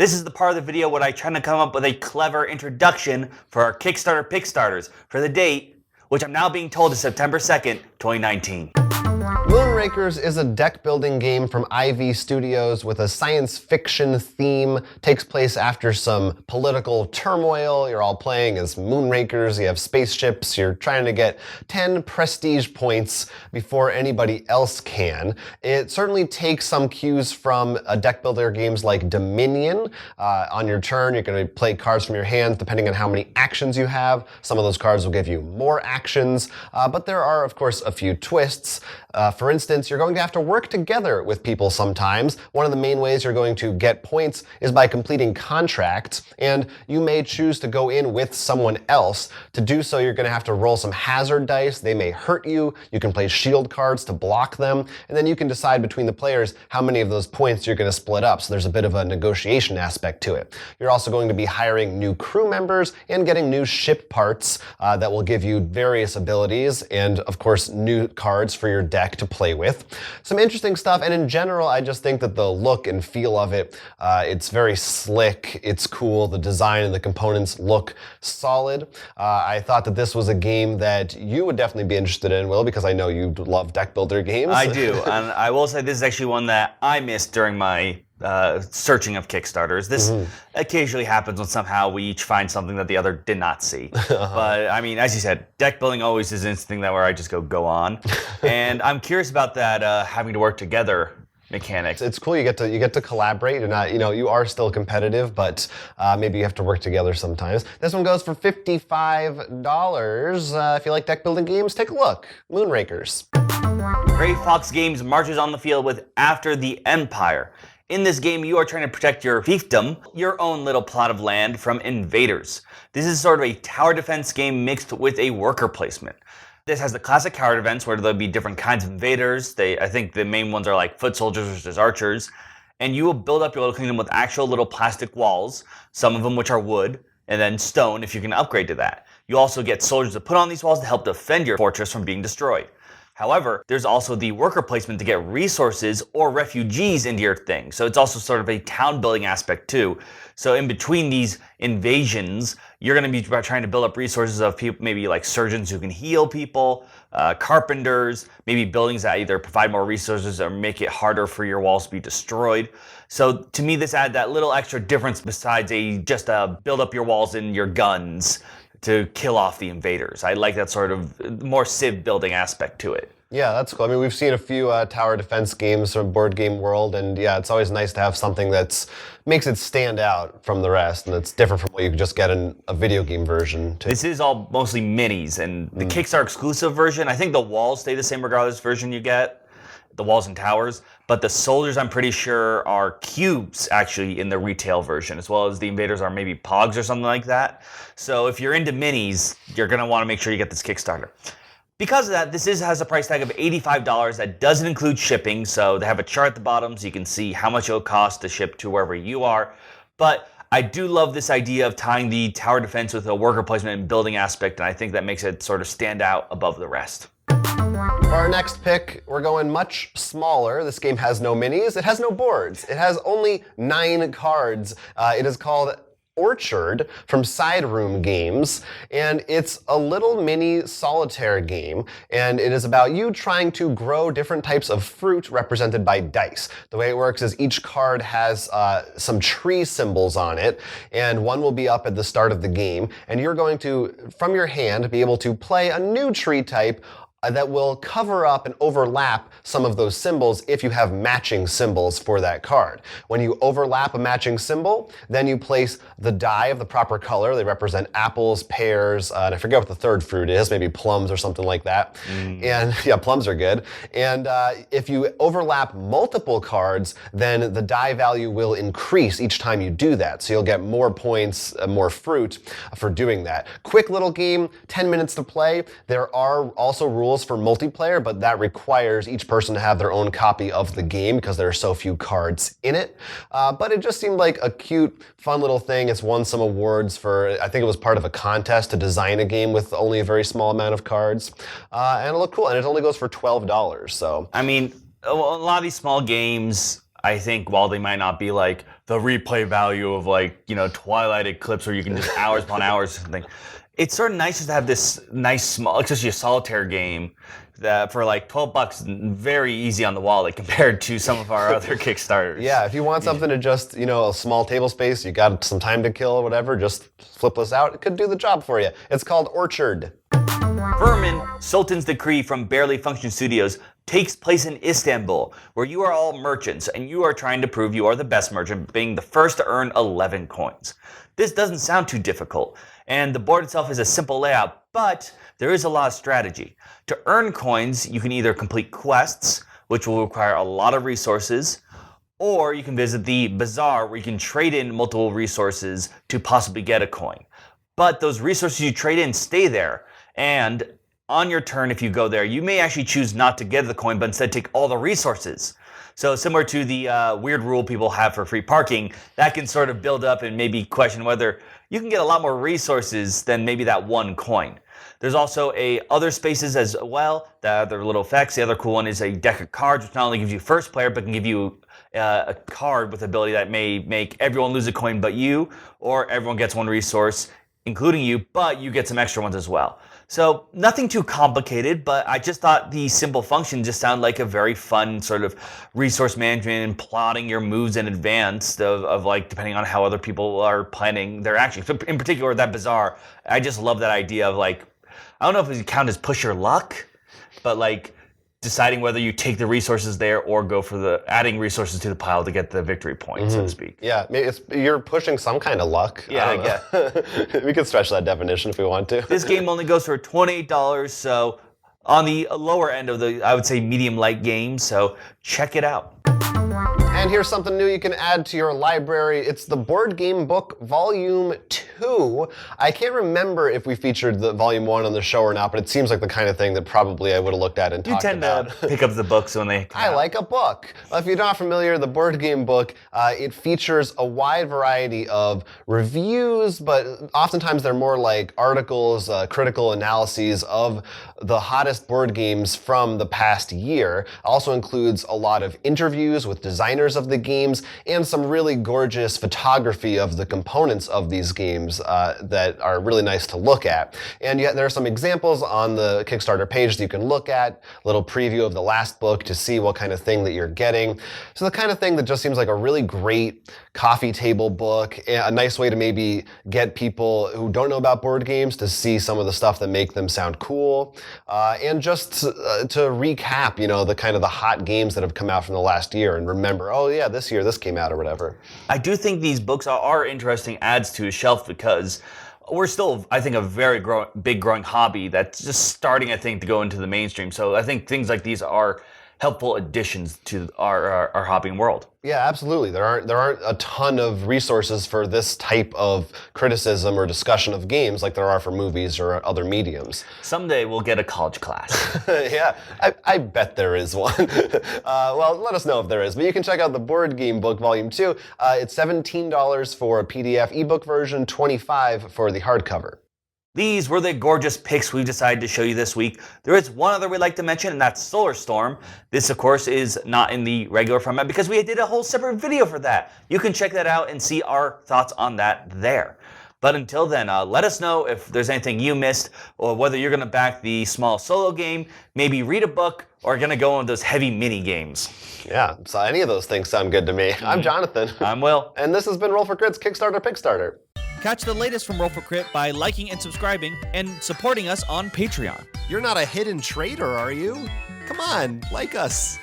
This is the part of the video where I try to come up with a clever introduction for our Kickstarter Pickstarters for the date, which I'm now being told is September 2nd, 2019. Rakers is a deck building game from IV Studios with a science fiction theme. Takes place after some political turmoil. You're all playing as Moonrakers, you have spaceships, you're trying to get 10 prestige points before anybody else can. It certainly takes some cues from deck builder games like Dominion. On your turn, you're going to play cards from your hands depending on how many actions you have. Some of those cards will give you more actions, but there are, of course, a few twists. For instance, you're going to have to work together with people sometimes. One of the main ways you're going to get points is by completing contracts, and you may choose to go in with someone else. To do so, you're going to have to roll some hazard dice. They may hurt you. You can play shield cards to block them, and then you can decide between the players how many of those points you're going to split up. So there's a bit of a negotiation aspect to it. You're also going to be hiring new crew members and getting new ship parts that will give you various abilities and, of course, new cards for your deck to play with. Some interesting stuff, and in general, I just think that the look and feel of it, it's very slick, it's cool, the design and the components look solid. I thought that this was a game that you would definitely be interested in, Will, because I know you love deck builder games. I do, and I will say this is actually one that I missed during my searching of Kickstarters. This occasionally happens when somehow we each find something that the other did not see. But I mean, as you said, deck building always is an thing that where I just go on. And I'm curious about that having to work together mechanics. It's cool. You get to collaborate. You're not, you are still competitive, but maybe you have to work together sometimes. This one goes for $55. If you like deck building games, take a look. Moonrakers. Gray Fox Games marches on the field with After the Empire. In this game, you are trying to protect your fiefdom, your own little plot of land, from invaders. This is sort of a tower defense game mixed with a worker placement. This has the classic tower defense where there'll be different kinds of invaders. I think the main ones are like foot soldiers versus archers. And you will build up your little kingdom with actual little plastic walls, some of them which are wood, and then stone if you can upgrade to that. You also get soldiers to put on these walls to help defend your fortress from being destroyed. However, there's also the worker placement to get resources or refugees into your thing. So it's also sort of a town building aspect too. So in between these invasions, you're going to be trying to build up resources of people, maybe like surgeons who can heal people, carpenters, maybe buildings that either provide more resources or make it harder for your walls to be destroyed. So to me, this adds that little extra difference besides just build up your walls and your guns to kill off the invaders. I like that sort of more civ building aspect to it. Yeah, that's cool. I mean, we've seen a few tower defense games from Board Game World, and yeah, it's always nice to have something that makes it stand out from the rest, and it's different from what you can just get in a video game version. This is all mostly minis, and the Kickstarter exclusive version, I think the walls stay the same regardless of version you get, the walls and towers, but the soldiers I'm pretty sure are cubes actually in the retail version, as well as the invaders are maybe pogs or something like that. So if you're into minis, you're going to want to make sure you get this Kickstarter. Because of that, this has a price tag of $85 that doesn't include shipping, so they have a chart at the bottom so you can see how much it'll cost to ship to wherever you are. But I do love this idea of tying the tower defense with a worker placement and building aspect, and I think that makes it sort of stand out above the rest. For our next pick, we're going much smaller. This game has no minis. It has no boards. It has only 9 cards. It is called Orchard from Side Room Games, and it's a little mini solitaire game, and it is about you trying to grow different types of fruit represented by dice. The way it works is each card has some tree symbols on it, and one will be up at the start of the game, and you're going to, from your hand, be able to play a new tree type that will cover up and overlap some of those symbols if you have matching symbols for that card. When you overlap a matching symbol, then you place the die of the proper color. They represent apples, pears, and I forget what the third fruit is, maybe plums or something like that. And yeah, plums are good. And if you overlap multiple cards, then the die value will increase each time you do that. So you'll get more points, more fruit for doing that. Quick little game, 10 minutes to play. There are also rules for multiplayer, but that requires each person to have their own copy of the game because there are so few cards in it. But it just seemed like a cute, fun little thing. It's won some awards for, I think it was part of a contest to design a game with only a very small amount of cards. And it looked cool, and it only goes for $12. So I mean, a lot of these small games, I think while they might not be like the replay value of Twilight Eclipse, where you can just hours upon hours something. It's sort of nice just to have this nice small, especially a solitaire game that for $12, very easy on the wallet compared to some of our other Kickstarters. Yeah, if you want something to just, a small table space, you got some time to kill or whatever, just flip this out. It could do the job for you. It's called Orchard. Fuhrman, Sultan's decree from Barely Function Studios, takes place in Istanbul, where you are all merchants, and you are trying to prove you are the best merchant, being the first to earn 11 coins. This doesn't sound too difficult, and the board itself is a simple layout, but there is a lot of strategy. To earn coins, you can either complete quests, which will require a lot of resources, or you can visit the bazaar, where you can trade in multiple resources to possibly get a coin. But those resources you trade in stay there, and on your turn, if you go there, you may actually choose not to get the coin, but instead take all the resources. So similar to the weird rule people have for free parking, that can sort of build up and maybe question whether you can get a lot more resources than maybe that one coin. There's also other spaces as well, the other little effects. The other cool one is a deck of cards, which not only gives you first player, but can give you a card with ability that may make everyone lose a coin but you, or everyone gets one resource, including you, but you get some extra ones as well. So nothing too complicated, but I just thought the simple function just sounded like a very fun sort of resource management and plotting your moves in advance of depending on how other people are planning their actions. So in particular, that bazaar, I just love that idea of I don't know if it would count as push your luck, but deciding whether you take the resources there or go for the adding resources to the pile to get the victory point, so to speak. Yeah, maybe you're pushing some kind of luck. Yeah. We could stretch that definition if we want to. This game only goes for $28, so on the lower end of the, I would say, medium light game, so check it out. And here's something new you can add to your library. It's the Board Game Book Volume 2. I can't remember if we featured the Volume 1 on the show or not, but it seems like the kind of thing that probably I would have looked at and talked about. You tend to pick up the books when they come out. Like a book. If you're not familiar, the Board Game Book, it features a wide variety of reviews, but oftentimes they're more like articles, critical analyses of the hottest board games from the past year. Also includes a lot of interviews with designers of the games and some really gorgeous photography of the components of these games that are really nice to look at. And there are some examples on the Kickstarter page that you can look at, a little preview of the last book to see what kind of thing that you're getting. So the kind of thing that just seems like a really great coffee table book, a nice way to maybe get people who don't know about board games to see some of the stuff that make them sound cool, and just to recap, the kind of the hot games that have come out from the last year and remember, oh yeah, this year this came out or whatever. I do think these books are interesting adds to a shelf because we're still, I think, a very big growing hobby that's just starting, I think, to go into the mainstream. So I think things like these are helpful additions to our hobbying world. Yeah, absolutely. There aren't a ton of resources for this type of criticism or discussion of games like there are for movies or other mediums. Someday we'll get a college class. Yeah, I bet there is one. Well, let us know if there is. But you can check out the Board Game Book Volume 2. It's $17 for a PDF ebook version, $25 for the hardcover. These were the gorgeous picks we've decided to show you this week. There is one other we'd like to mention, and that's Solar Storm. This, of course, is not in the regular format because we did a whole separate video for that. You can check that out and see our thoughts on that there. But until then, let us know if there's anything you missed or whether you're going to back the small solo game, maybe read a book, or going to go on those heavy mini games. Yeah, so any of those things sound good to me. I'm Jonathan. I'm Will. And this has been Roll for Crit's Kickstarter Pickstarter. Catch the latest from Roll for Crit by liking and subscribing and supporting us on Patreon. You're not a hidden traitor, are you? Come on, like us.